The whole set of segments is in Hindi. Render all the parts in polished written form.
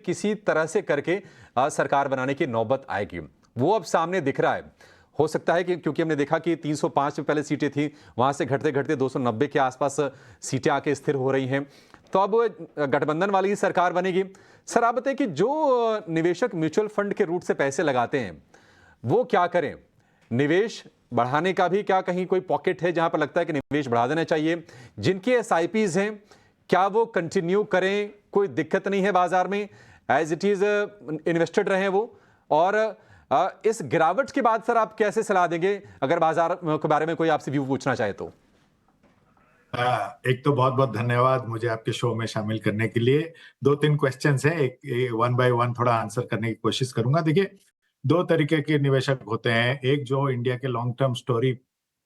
किसी तरह से करके सरकार बनाने की नौबत आएगी, वो अब सामने दिख रहा है। हो सकता है कि क्योंकि हमने देखा कि 305 में पहले सीटें थी, वहां से घटते घटते 290 के आसपास सीटें आके स्थिर हो रही हैं, तो अब गठबंधन वाली ही सरकार बनेगी। सर आप बताइए कि जो निवेशक म्यूचुअल फंड के रूट से पैसे लगाते हैं वो क्या करें? निवेश बढ़ाने का भी क्या कहीं कोई पॉकेट है जहां पर लगता है कि निवेश बढ़ा देना चाहिए? जिनके एसआईपीज हैं क्या वो कंटिन्यू करें? कोई दिक्कत नहीं है बाजार में, एज इट इज इन्वेस्टेड रहे वो? और इस गिरावट के बाद सर आप कैसे सलाह देंगे अगर बाजार के बारे में कोई आपसे व्यू पूछना चाहे तो? एक तो बहुत बहुत धन्यवाद मुझे आपके शो में शामिल करने के लिए। दो तीन क्वेश्चंस हैं, एक वन बाय वन थोड़ा आंसर करने की कोशिश करूंगा। देखिए, दो तरीके के निवेशक होते हैं। एक जो इंडिया के लॉन्ग टर्म स्टोरी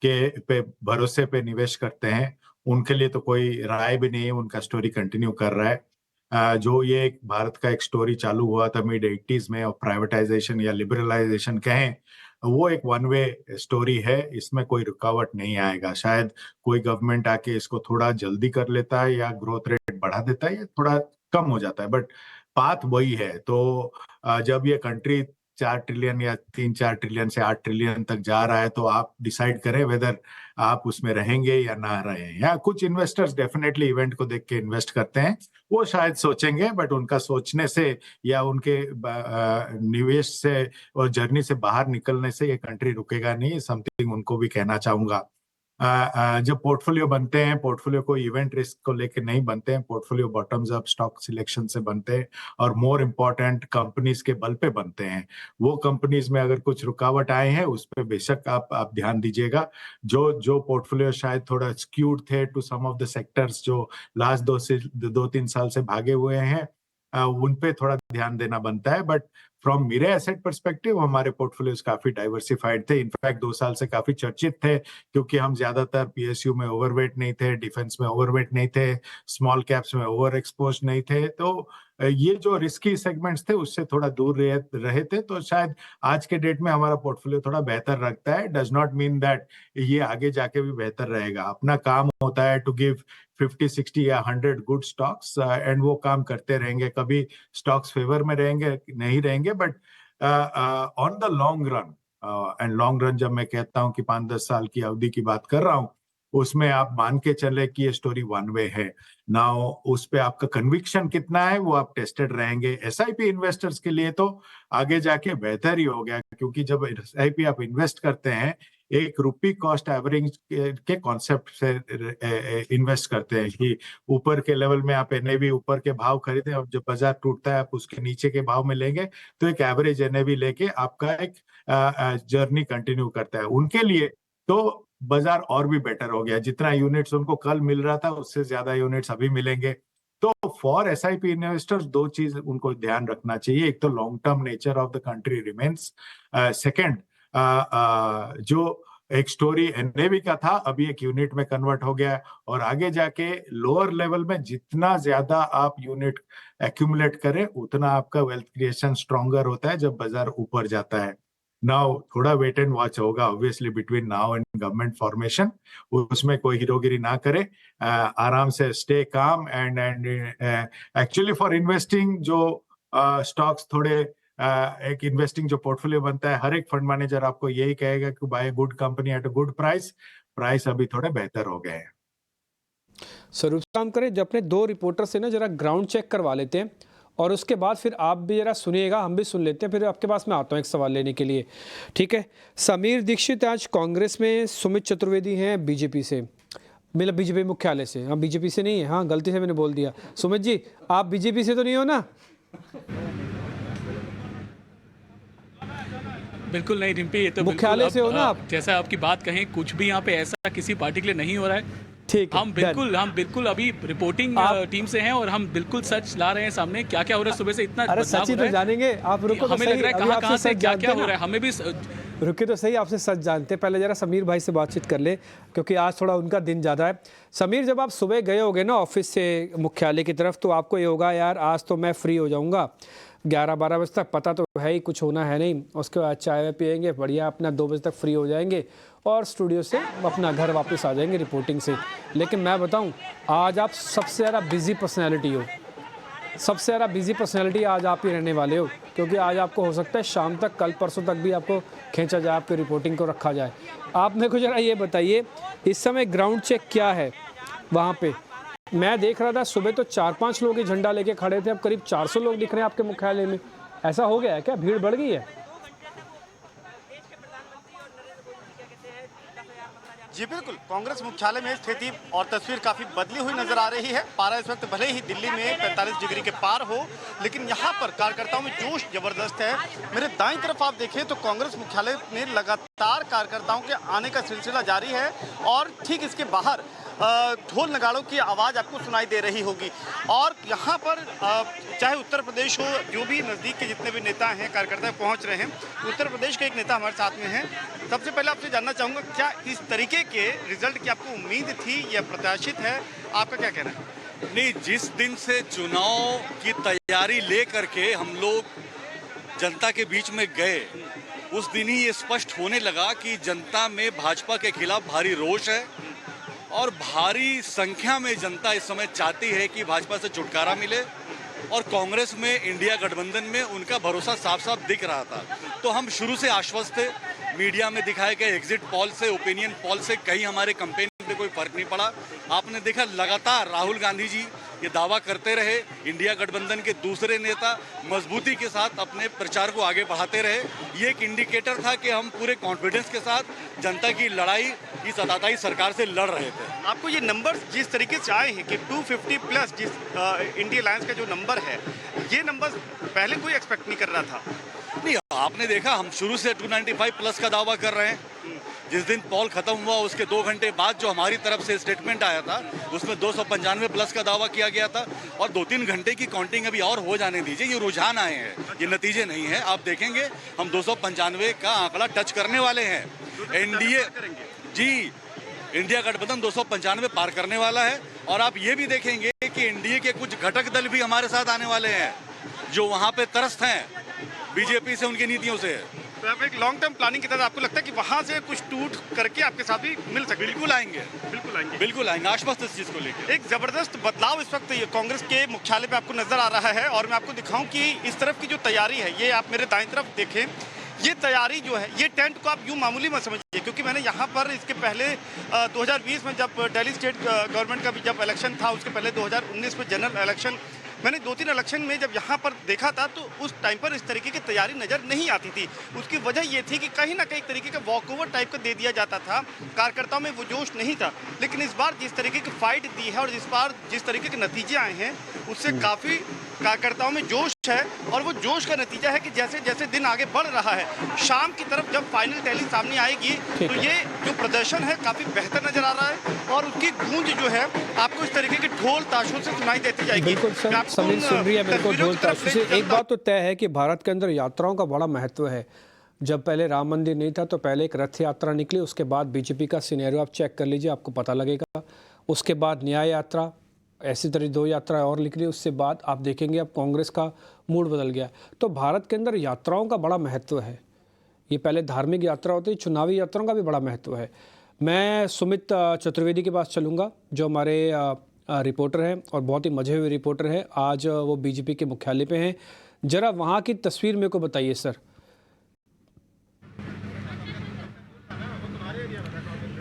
के पे भरोसे पे निवेश करते हैं, उनके लिए तो कोई राय भी नहीं है, उनका स्टोरी कंटिन्यू कर रहा है। जो ये एक भारत का एक स्टोरी चालू हुआ था मिड 80s में, और प्राइवेटाइजेशन या लिबरलाइजेशन कहें, वो एक वन वे स्टोरी है। इसमें कोई रुकावट नहीं आएगा। शायद कोई गवर्नमेंट आके इसको थोड़ा जल्दी कर लेता है या ग्रोथ रेट बढ़ा देता है या थोड़ा कम हो जाता है, बट पाथ वही है। तो जब ये कंट्री 4 ट्रिलियन या 3-4 ट्रिलियन से 8 ट्रिलियन तक जा रहा है, तो आप डिसाइड करें वेदर आप उसमें रहेंगे या ना रहें। या कुछ इन्वेस्टर्स डेफिनेटली इवेंट को देख के इन्वेस्ट करते हैं, वो शायद सोचेंगे, बट उनका सोचने से या उनके निवेश से और जर्नी से बाहर निकलने से ये कंट्री रुकेगा नहीं। समथिंग उनको भी कहना चाहूंगा। जब पोर्टफोलियो बनते हैं, पोर्टफोलियो को इवेंट रिस्क को लेकर नहीं बनते हैं, portfolio bottoms up stock selection से बनते हैं, और मोर इम्पोर्टेंट कंपनीज के बल पे बनते हैं। वो कंपनीज में अगर कुछ रुकावट आए हैं, उस पर बेशक आप ध्यान दीजिएगा। जो जो पोर्टफोलियो शायद थोड़ा स्क्यूड थे to some of the sectors जो लास्ट 2 3 साल से भागे हुए हैं, उन पे थोड़ा ध्यान देना बनता है। बट फ्रॉम मेरे एसेट पर्सपेक्टिव हमारे पोर्टफोलियोज काफी डाइवर्सिफाइड थे। इनफैक्ट 2 साल से काफी चर्चित थे, क्योंकि हम ज्यादातर पीएसयू में ओवरवेट नहीं थे, डिफेंस में ओवरवेट नहीं थे, स्मॉल कैप्स में ओवर एक्सपोज नहीं थे। तो ये जो रिस्की सेगमेंट्स थे उससे थोड़ा दूर रहे थे। तो शायद आज के डेट में हमारा पोर्टफोलियो थोड़ा बेहतर रखता है। डज नॉट मीन दैट ये आगे जाके भी बेहतर रहेगा। अपना काम होता है टू गिव 50 60 या 100 गुड स्टॉक्स, एंड वो काम करते रहेंगे। कभी स्टॉक्स फेवर में रहेंगे नहीं रहेंगे, but on the long run, and long run जब मैं कहता हूं कि 5-10 साल की अवधि की बात कर रहा हूं, उसमें आप मान के चले कि ये स्टोरी वन वे है। नाउ उस पे आपका कन्विक्शन कितना है वो आप टेस्टेड रहेंगे। एसआईपी इन्वेस्टर्स के लिए तो आगे जाके बेहतर ही हो गया, क्योंकि जब एसआईपी आप इन्वेस्ट करते हैं, एक रुपी कॉस्ट एवरेज के कॉन्सेप्ट से इन्वेस्ट करते हैं कि ऊपर के लेवल में आप एनएवी ऊपर के भाव खरीदे, और जब बाजार टूटता है आप उसके नीचे के भाव में लेंगे, तो एक एवरेज एनएवी लेके आपका एक जर्नी कंटिन्यू करता है। उनके लिए तो बाजार और भी बेटर हो गया। जितना यूनिट्स उनको कल मिल रहा था उससे ज्यादा यूनिट्स अभी मिलेंगे। तो फॉर एसआईपी इन्वेस्टर्स दो चीज उनको ध्यान रखना चाहिए। एक तो long term nature of the country remains. Second, जो एक स्टोरी एनएवी का था अभी एक यूनिट में कन्वर्ट हो गया, और आगे जाके लोअर लेवल में जितना ज्यादा आप यूनिट एक्यूमुलेट करें, उतना आपका वेल्थ क्रिएशन स्ट्रॉन्गर होता है जब बाजार ऊपर जाता है। नाउ थोड़ा वेट एंड वॉच होगा obviously between now and government formation. उसमें कोई हीरोगिरी ना करे, आराम से stay calm and actually for investing जो स्टॉक्स थोड़े एक इन्वेस्टिंग जो पोर्टफोलियो बनता है, हर एक फंड मैनेजर आपको यही कहेगा कि buy good company at a good price. Price अभी थोड़े बेहतर हो गए हैं। स्वरूप काम करें, जब अपने दो रिपोर्टर से ना जरा ग्राउंड चेक करवा लेते हैं, और उसके बाद फिर आप भी जरा सुनिएगा, हम भी सुन लेते हैं, फिर आपके पास मैं आता हूँ एक सवाल लेने के लिए। ठीक है। समीर दीक्षित आज कांग्रेस में, सुमित चतुर्वेदी हैं बीजेपी से, मतलब बीजेपी मुख्यालय से। हाँ, बीजेपी से नहीं है, हाँ गलती से मैंने बोल दिया। सुमित जी, आप बीजेपी से तो नहीं हो ना? बिल्कुल नहीं रिम्पी, ये तो मुख्यालय से हो ना आप? जैसा आपकी बात कहें, कुछ भी यहाँ पे ऐसा किसी पार्टी के लिए नहीं हो रहा है। ठीक है, हम बिल्कुल अभी रिपोर्टिंग टीम से हैं, और हम बिल्कुल सच ला रहे हैं सामने। क्या क्या हो रहा है सुबह से, इतना अरे सच ही तो जानेंगे आप। रुको, हमें लग रहा है कहाँ से क्या क्या हो रहा है, हमें भी रुके तो सही, आपसे सच जानते। पहले जरा समीर भाई से बातचीत कर ले, क्योंकि आज थोड़ा उनका दिन ज़्यादा है। समीर, जब आप सुबह गए होगे ना ऑफिस से मुख्यालय की तरफ, तो आपको ये होगा यार आज तो मैं फ्री हो जाऊंगा 11-12 बजे तक, पता तो है ही कुछ होना है नहीं। उसके बाद चाय पियेंगे बढ़िया, अपना 2 बजे तक फ्री हो जाएंगे, और स्टूडियो से अपना घर वापस आ जाएंगे रिपोर्टिंग से। लेकिन मैं बताऊं, आज आप सबसे ज़्यादा बिजी पर्सनैलिटी हो। सबसे ज़्यादा बिजी पर्सनैलिटी आज आप ही रहने वाले हो, क्योंकि आज आपको हो सकता है शाम तक, कल परसों तक भी आपको खींचा जाए, आपकी रिपोर्टिंग को रखा जाए। आप मेरे को ज़रा ये बताइए, इस समय ग्राउंड चेक क्या है वहाँ पे? मैं देख रहा था सुबह तो 4-5 लोग ही झंडा लेके खड़े थे, अब करीब 400 लोग दिख रहे हैं आपके मुख्यालय में। ऐसा हो गया है क्या? भीड़ बढ़ गई है? जी बिल्कुल, कांग्रेस मुख्यालय में स्थिति और तस्वीर काफी बदली हुई नजर आ रही है। पारा इस वक्त भले ही दिल्ली में 45 डिग्री के पार हो, लेकिन यहाँ पर कार्यकर्ताओं में जोश जबरदस्त है। मेरे दाईं तरफ आप देखें तो कांग्रेस मुख्यालय में लगातार कार्यकर्ताओं के आने का सिलसिला जारी है और ठीक इसके बाहर ढोल नगाड़ों की आवाज़ आपको सुनाई दे रही होगी। और यहाँ पर चाहे उत्तर प्रदेश हो, जो भी नज़दीक के जितने भी नेता हैं, कार्यकर्ता पहुँच रहे हैं। उत्तर प्रदेश के एक नेता हमारे साथ में हैं। सबसे पहले आपसे जानना चाहूँगा, क्या इस तरीके के रिजल्ट की आपको उम्मीद थी या प्रत्याशित है? आपका क्या कहना है? नहीं, जिस दिन से चुनाव की तैयारी लेकर के हम लोग जनता के बीच में गए, उस दिन ही ये स्पष्ट होने लगा कि जनता में भाजपा के खिलाफ भारी रोष है और भारी संख्या में जनता इस समय चाहती है कि भाजपा से छुटकारा मिले और कांग्रेस में, इंडिया गठबंधन में उनका भरोसा साफ साफ दिख रहा था। तो हम शुरू से आश्वस्त थे। मीडिया में दिखाए गए एग्जिट पोल से, ओपिनियन पोल से कहीं हमारे कैंपेन पे कोई फर्क नहीं पड़ा। आपने देखा लगातार राहुल गांधी जी ये दावा करते रहे, इंडिया गठबंधन के दूसरे नेता मजबूती के साथ अपने प्रचार को आगे बढ़ाते रहे। ये एक इंडिकेटर था कि हम पूरे कॉन्फिडेंस के साथ जनता की लड़ाई इस आताताई सरकार से लड़ रहे थे। आपको ये नंबर जिस तरीके से आए हैं कि 250 प्लस जिस इंडिया अलायंस का जो नंबर है, ये नंबर पहले कोई एक्सपेक्ट नहीं कर रहा था। नहीं, आपने देखा हम शुरू से 295 प्लस का दावा कर रहे हैं। जिस दिन पोल खत्म हुआ उसके 2 घंटे बाद जो हमारी तरफ से स्टेटमेंट आया था, उसमें 295 प्लस का दावा किया गया था। और 2-3 घंटे की काउंटिंग अभी और हो जाने दीजिए, ये रुझान आए हैं, ये नतीजे नहीं है। आप देखेंगे हम 295 का आंकड़ा टच करने वाले हैं। एनडीए जी, इंडिया गठबंधन 295 पार करने वाला है। और आप ये भी देखेंगे कि एनडीए के कुछ घटक दल भी हमारे साथ आने वाले हैं, जो वहां पे त्रस्त हैं बीजेपी से, उनकी नीतियों से। तो आप एक लॉन्ग टर्म प्लानिंग की तरह आपको लगता है कि वहां से कुछ टूट करके आपके साथ भी मिल सकते? बिल्कुल आएंगे, बिल्कुल आएंगे, बिल्कुल आएंगे, आश्वस्त इस चीज को लेकर। एक जबरदस्त बदलाव इस वक्त ये कांग्रेस के मुख्यालय पे आपको नजर आ रहा है। और मैं आपको दिखाऊं कि इस तरफ की जो तैयारी है, ये आप मेरे दाएं तरफ देखें, ये तैयारी जो है, ये टेंट को आप यूं मामूली मत समझिए, क्योंकि मैंने यहाँ पर इसके पहले 2020 में जब दिल्ली स्टेट गवर्नमेंट का भी जब इलेक्शन था, उसके पहले 2019 में जनरल इलेक्शन, मैंने 2-3 इलेक्शन में जब यहाँ पर देखा था, तो उस टाइम पर इस तरीके की तैयारी नज़र नहीं आती थी। उसकी वजह ये थी कि कहीं ना कहीं तरीके का वॉकओवर टाइप का दे दिया जाता था, कार्यकर्ताओं में वो जोश नहीं था। लेकिन इस बार जिस तरीके की फाइट दी है और इस बार जिस तरीके के नतीजे आए हैं, उससे काफ़ी कार्यकर्ताओं में जोश है। और वो जोश का नतीजा है कि जैसे जैसे दिन आगे बढ़ रहा है, शाम की तरफ जब फाइनल टैली सामने आएगी, तो ये जो प्रदर्शन है काफ़ी बेहतर नज़र आ रहा है और उसकी गूंज जो है आपको इस तरीके के ढोल ताशों से सुनाई देती जाएगी। बिल्कुल सर, समीर सुन रही है मेरे को ढोल ताशों से। एक बात तो तय है कि भारत के अंदर यात्राओं का बड़ा महत्व है। जब पहले राम मंदिर नहीं था तो पहले एक रथ यात्रा निकली, उसके बाद बीजेपी का सिनेरियो आप चेक कर लीजिए, आपको पता लगेगा। उसके बाद न्याय यात्रा, ऐसी तरह 2 यात्रा और निकली। उससे बाद आप देखेंगे अब कांग्रेस का मूड बदल गया। तो भारत के अंदर यात्राओं का बड़ा महत्व है। ये पहले धार्मिक यात्रा होती है, चुनावी यात्राओं का भी बड़ा महत्व है। मैं सुमित चतुर्वेदी के पास चलूँगा, जो हमारे रिपोर्टर हैं और बहुत ही मजे हुए रिपोर्टर हैं। आज वो बीजेपी के मुख्यालय पे हैं। जरा वहाँ की तस्वीर मेरे को बताइए सर।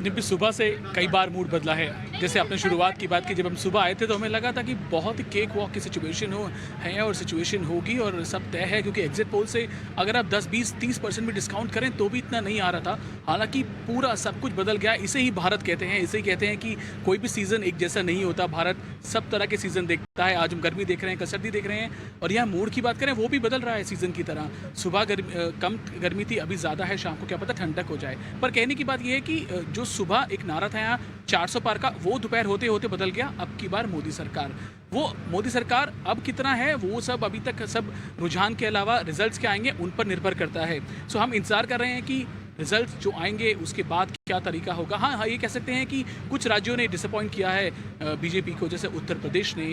भी सुबह से कई बार मूड बदला है। जैसे आपने शुरुआत की बात की, जब हम सुबह आए थे तो हमें लगा था कि बहुत ही केक वॉक की सिचुएशन है और सिचुएशन होगी और सब तय है, क्योंकि एग्जिट पोल से अगर आप 10, 20, 30% भी डिस्काउंट करें तो भी इतना नहीं आ रहा था। हालांकि पूरा सब कुछ बदल गया। इसे ही भारत कहते हैं, इसे ही कहते हैं कि कोई भी सीज़न एक जैसा नहीं होता, भारत सब तरह के सीज़न देखता है। आज हम गर्मी देख रहे हैं, कल सर्दी देख रहे हैं, और यहाँ मूड की बात करें वो भी बदल रहा है सीज़न की तरह। सुबह कम गर्मी थी, अभी ज़्यादा है, शाम को क्या पता ठंडक हो जाए। पर कहने की बात यह है कि जो सुबह एक नारा था यहाँ 400 पार का, वो दोपहर होते होते बदल गया। अब की बार मोदी सरकार, वो मोदी सरकार अब कितना है वो सब अभी तक सब रुझान के अलावा रिजल्ट्स क्या आएंगे उन पर निर्भर करता है। सो हम इंतजार कर रहे हैं कि रिजल्ट जो आएंगे उसके बाद क्या तरीका होगा। हाँ हाँ, ये कह सकते हैं कि कुछ राज्यों ने डिसअपॉइंट किया है बीजेपी को, जैसे उत्तर प्रदेश ने।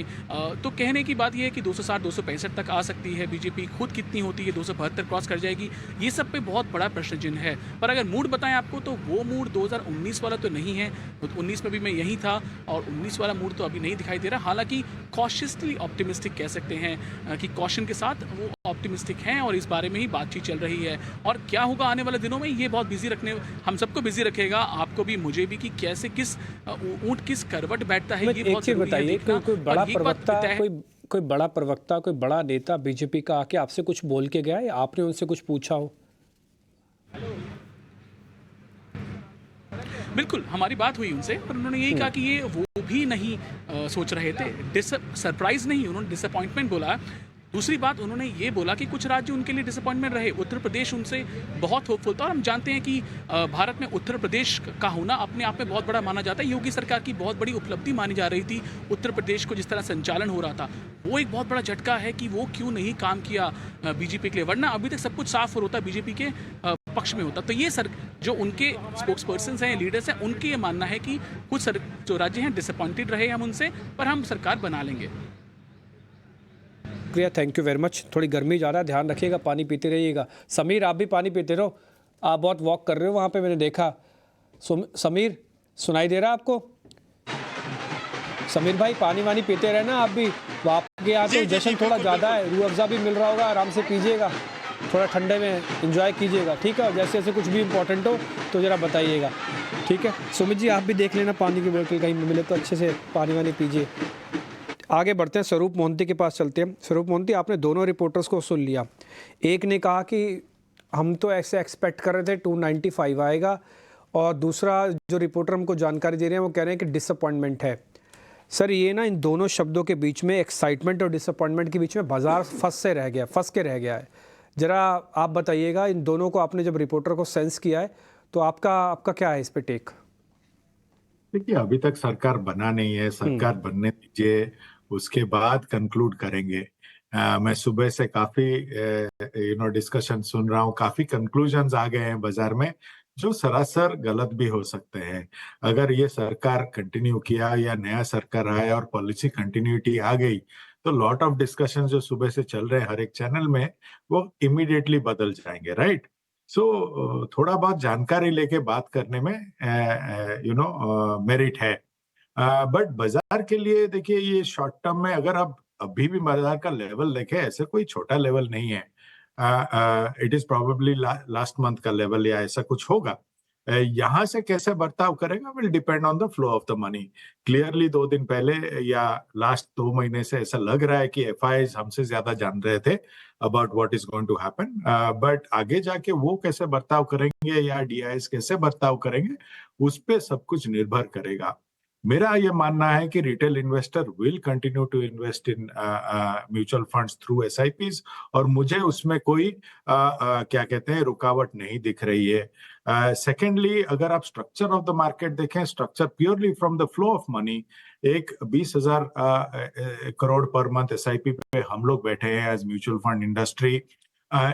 तो कहने की बात ये है कि 260 265 तक आ सकती है बीजेपी, खुद कितनी होती है, 272 क्रॉस कर जाएगी, ये सब पे बहुत बड़ा प्रश्न चिन्ह है। पर अगर मूड बताएं आपको, तो वो मूड 2019 वाला तो नहीं है। 19 में भी मैं यही था, और 19 वाला मूड तो अभी नहीं दिखाई दे रहा। हालांकि कॉशियसली ऑप्टिमिस्टिक कह सकते हैं कि कॉशन के साथ वो ऑप्टिमिस्टिक हैं, और इस बारे में ही बातचीत चल रही है। और क्या होगा आने वाले दिनों में, ये बहुत बिजी रखने, हम सबको बिजी रखेगा, आपको भी मुझे भी, कि कैसे किस ऊंट किस करवट बैठता है। ये बहुत जरूरी है बताइए, देखना। कोई बड़ा और एक बात प्रवक्ता, तय है- कोई बड़ा प्रवक्ता, कोई बड़ा नेता बीजेपी का आके आपसे कुछ बोल के गया, या आपने उनसे कुछ पूछा हो? बिल्कुल, हमारी बात हुई उनसे, पर उन्होंने यही कहा कि ये वो भी नहीं सोच रहे थे। सरप्राइज नहीं, उन्होंने डिसअपॉइंटमेंट बोला। दूसरी बात उन्होंने ये बोला कि कुछ राज्य उनके लिए डिसअपॉइंटमेंट रहे। उत्तर प्रदेश उनसे बहुत होपफुल था, और हम जानते हैं कि भारत में उत्तर प्रदेश का होना अपने आप में बहुत बड़ा माना जाता है। योगी सरकार की बहुत बड़ी उपलब्धि मानी जा रही थी उत्तर प्रदेश को जिस तरह संचालन हो रहा था। वो एक बहुत बड़ा झटका है कि वो क्यों नहीं काम किया बीजेपी के लिए, वरना अभी तक सब कुछ साफ होता, बीजेपी के पक्ष में होता। तो ये जो उनके स्पोक्स पर्सन हैं, लीडर्स हैं, उनके ये मानना है कि कुछ जो राज्य हैं डिसअपॉइंटेड रहे हम उनसे, पर हम सरकार बना लेंगे। प्रिया, थैंक यू वेरी मच। थोड़ी गर्मी ज़्यादा है, ध्यान रखिएगा, पानी पीते रहिएगा। समीर, आप भी पानी पीते रहो, आप बहुत वॉक कर रहे हो वहाँ पे, मैंने देखा। समीर, सुनाई दे रहा है आपको? समीर भाई, पानी वानी पीते रहना आप भी। आप के यहाँ तो जश्न थोड़ा ज़्यादा है, रूह अफ़ज़ा भी मिल रहा होगा, आराम से पीजिएगा, थोड़ा ठंडे में एंजॉय कीजिएगा, ठीक है? और जैसे जैसे कुछ भी इंपॉर्टेंट हो तो ज़रा बताइएगा, ठीक है? सुमित जी, आप भी देख लेना, पानी की बोतल कहीं मिले तो अच्छे से पानी वानी पीजिए। आगे बढ़ते हैं, स्वरूप मोहंती के पास चलते हैं। स्वरूप मोहंती, आपने दोनों रिपोर्टर्स को सुन लिया। एक ने कहा कि हम तो ऐसे एक्सपेक्ट कर रहे थे 295 आएगा, और दूसरा जो रिपोर्टर हमको जानकारी दे रहे हैं वो कह रहे हैं कि डिसअपॉइंटमेंट है। सर, ये ना इन दोनों शब्दों के बीच में, एक्साइटमेंट और डिसअपॉइंटमेंट के बीच में बाजार फंस के रह गया है। ज़रा आप बताइएगा, इन दोनों को आपने जब रिपोर्टर को सेंस किया है तो आपका क्या है इस पे टेक? देखिए, अभी तक सरकार बना नहीं है, सरकार बनने दीजिए, उसके बाद कंक्लूड करेंगे। मैं सुबह से काफी डिस्कशन सुन रहा हूँ, काफी कंक्लूजन्स आ गए हैं बाजार में, जो सरासर गलत भी हो सकते हैं। अगर ये सरकार कंटिन्यू किया या नया सरकार आया और पॉलिसी कंटिन्यूटी आ गई, तो लॉट ऑफ डिस्कशन जो सुबह से चल रहे हैं हर एक चैनल में, वो इमीडिएटली बदल जाएंगे, राइट? सो थोड़ा बहुत जानकारी लेके बात करने में मेरिट है। बट बाजार के लिए देखिए, ये शॉर्ट टर्म में अगर आप अभी भी बाजार का लेवल देखें, ऐसे कोई छोटा लेवल नहीं है। It is probably last month का लेवल या ऐसा कुछ होगा। यहाँ से कैसे बर्ताव करेगा will depend on the flow of the money. Clearly 2 दिन पहले या लास्ट 2 महीने से ऐसा लग रहा है कि एफआईज हमसे ज्यादा जान रहे थे about what is going to happen, but आगे जाके वो कैसे बर्ताव करेंगे या डीआईएस कैसे बर्ताव करेंगे, उस पर सब कुछ निर्भर करेगा। मेरा ये मानना है कि retail investor will continue to invest in mutual funds through SIPs, और मुझे उसमें कोई क्या कहते हैं रुकावट नहीं दिख रही है। सेकेंडली, अगर आप स्ट्रक्चर ऑफ द मार्केट देखें, structure purely from the flow of money, एक 20,000 करोड़ पर मंथ एसआईपी पे हम लोग बैठे हैं as mutual fund industry.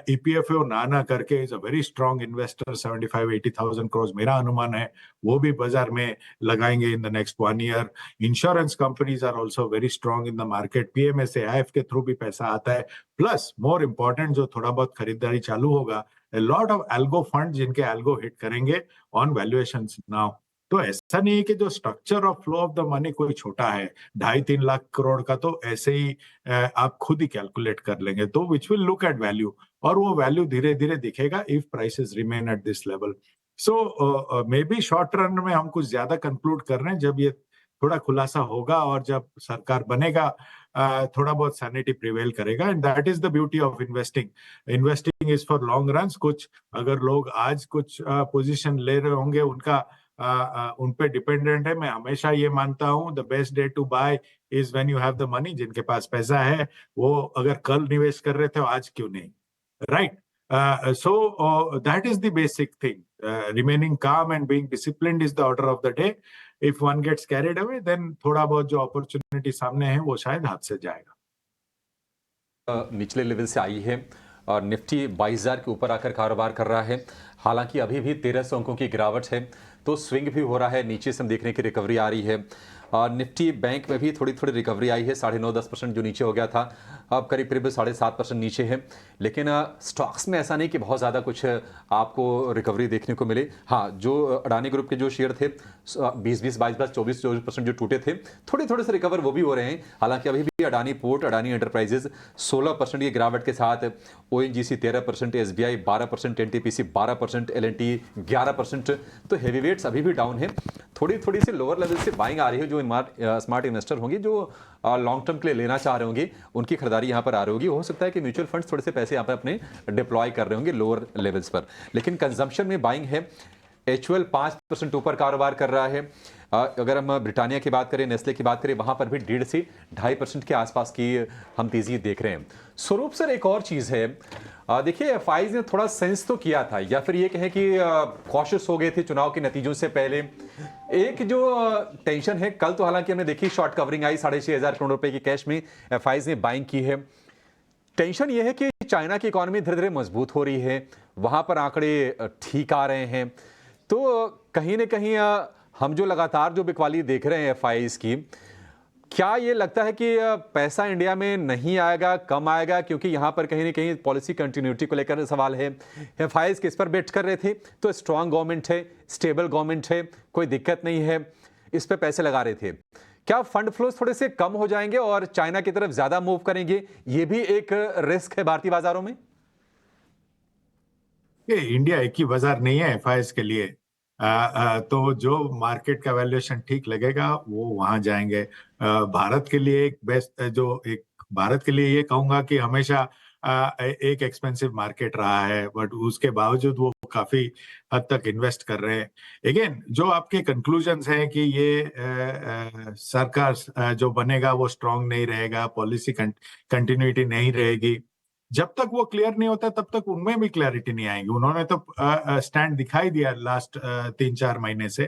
EPFO ना करके is a very strong investor, 75-80,000 crore मेरा अनुमान है वो भी बाजार में लगाएंगे in the next 1 year. Insurance companies are also very strong in the market, PMS AIF के थ्रू भी पैसा आता है। प्लस मोर इंपॉर्टेंट, जो थोड़ा बहुत खरीदारी चालू होगा, a lot of algo fund जिनके algo हिट करेंगे ऑन वैल्यूएशंस नाउ। तो ऐसा नहीं है कि जो structure of flow of the money कोई छोटा है, 2.5-3 लाख करोड़ का तो ऐसे ही आप खुद ही कैलकुलेट कर लेंगे, तो which will look at value, और वो वैल्यू धीरे धीरे दिखेगा if prices remain at this level. So may be short run में हम कुछ ज्यादा कंक्लूड कर रहे हैं, जब ये थोड़ा खुलासा होगा और जब सरकार बनेगा, थोड़ा बहुत सैनिटी प्रिवेल करेगा, and that is the beauty of investing. Investing is for long runs. कुछ अगर लोग आज कुछ पोजीशन ले रहे होंगे, उनका उन पे डिपेंडेंट है। मैं हमेशा ये मानता हूँ the best day to buy is when you have the money. जिनके पास पैसा है वो अगर कल निवेश कर रहे थे, आज क्यों नहीं, right? So that is the basic thing. Remaining calm and being disciplined is the order of the day. If one gets carried away, then थोड़ा बहुत जो अपॉर्चुनिटी सामने है वो शायद हाथ से जाएगा। निचले लेवल से आई है और निफ्टी 22,000 के ऊपर आकर कारोबार कर रहा है। हालांकि अभी भी 1300 अंकों की गिरावट है। तो स्विंग भी हो रहा है, नीचे से हम देख रहे हैं कि रिकवरी आ रही है। निफ्टी बैंक में भी थोड़ी थोड़ी रिकवरी आई है, 9.5-10% जो नीचे हो गया था अब करीब करीब 7.5% नीचे है। लेकिन स्टॉक्स में ऐसा नहीं कि बहुत ज़्यादा कुछ आपको रिकवरी देखने को मिले। हाँ, जो अडानी ग्रुप के जो शेयर थे 20-20, 22-22, 24% जो टूटे थे, थोड़े थोड़े से रिकवर वो भी हो रहे हैं। हालांकि अभी भी अडानी पोर्ट, अडानी एंटरप्राइजेज 16% की गिरावट के साथ, ओएनजीसी 13%, एसबीआई 12%, एनटीपीसी 12%, एलएनटी 11%। तो हेवी वेट्स अभी भी डाउन है। थोड़ी थोड़ी सी लोअर लेवल से बाइंग आ रही है। जो स्मार्ट इन्वेस्टर होंगे, जो लॉन्ग टर्म के लिए लेना चाह रहे होंगे, उनकी खरीदारी यहाँ पर आ रही होगी। हो सकता है कि म्यूचुअल फंड्स थोड़े से पैसे यहाँ पर अपने डिप्लॉय कर रहे होंगे लोअर लेवल्स पर, लेकिन कंजम्पशन में बाइंग है। एचयूएल 5% ऊपर कारोबार कर रहा है। अगर हम ब्रिटानिया की बात करें, नेस्ले की बात करें, वहां पर भी 1.5 से 2.5% के आसपास की हम तेजी देख रहे हैं। स्वरूप सर, एक और चीज है, देखिए एफआईज ने थोड़ा सेंस तो किया था, या फिर ये कहें कि कॉशियस हो गए थे चुनाव के नतीजों से पहले। एक जो टेंशन है, कल तो हालांकि हमने देखी शॉर्ट कवरिंग आई, 6,500 करोड़ रुपए की कैश में एफआईज ने बाइंग की है। टेंशन यह है कि चाइना की इकोनॉमी धीरे धीरे मजबूत हो रही है, वहां पर आंकड़े ठीक आ रहे हैं। तो कहीं ना कहीं हम जो लगातार जो बिकवाली देख रहे हैं एफआईज की, क्या ये लगता है कि पैसा इंडिया में नहीं आएगा, कम आएगा? क्योंकि यहाँ पर कहीं ना कहीं पॉलिसी कंटिन्यूटी को लेकर सवाल है। एफआईज किस पर बेट कर रहे थे? तो स्ट्रांग गवर्नमेंट है, स्टेबल गवर्नमेंट है, कोई दिक्कत नहीं है, इस पर पैसे लगा रहे थे। क्या फंड फ्लोज थोड़े से कम हो जाएंगे और चाइना की तरफ ज्यादा मूव करेंगे? ये भी एक रिस्क है भारतीय बाजारों में। इंडिया एक ही बाजार नहीं है एफआईएस के लिए। तो जो मार्केट का वैल्यूएशन ठीक लगेगा वो वहां जाएंगे। भारत के लिए एक बेस्ट, भारत के लिए ये कहूंगा कि हमेशा एक एक्सपेंसिव मार्केट रहा है, बट उसके बावजूद वो काफी हद तक इन्वेस्ट कर रहे हैं। अगेन, जो आपके कंक्लूजन्स हैं कि ये सरकार जो बनेगा वो स्ट्रांग नहीं रहेगा, पॉलिसी कंटिन्यूटी नहीं रहेगी, जब तक वो क्लियर नहीं होता तब तक उनमें भी क्लैरिटी नहीं आएगी। उन्होंने तो स्टैंड दिखाई दिया लास्ट 3-4 महीने से,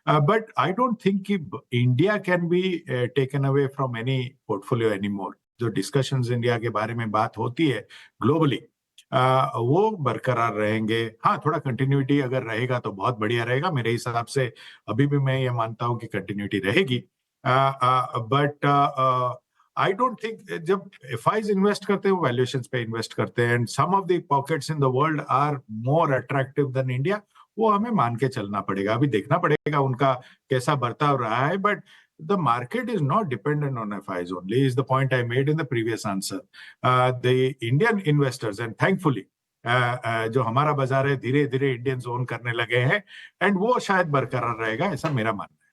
बट आई डोंट थिंक कि India can be taken away from any portfolio any more. जो डिस्कशंस इंडिया के बारे में बात होती है ग्लोबली, वो बरकरार रहेंगे। हाँ, थोड़ा कंटिन्यूटी अगर रहेगा तो बहुत बढ़िया रहेगा। मेरे हिसाब से अभी भी मैं ये मानता हूँ कि कंटिन्यूटी रहेगी, बट आई डोंट थिंक, जब एफआईज इन्वेस्ट करते हैं वो वैल्यूएशंस पे इन्वेस्ट करते हैं, and some of the pockets in the world are more attractive than India. वो हमें मान के चलना पड़ेगा, अभी देखना पड़ेगा उनका कैसा बर्ताव रहा है, but the market is not dependent on FIs only, is the point I made in the previous answer. The Indian investors, and thankfully जो हमारा बाजार है धीरे धीरे इंडियंस ओन करने लगे हैं, एंड वो शायद बरकरार रहेगा, ऐसा मेरा मानना है।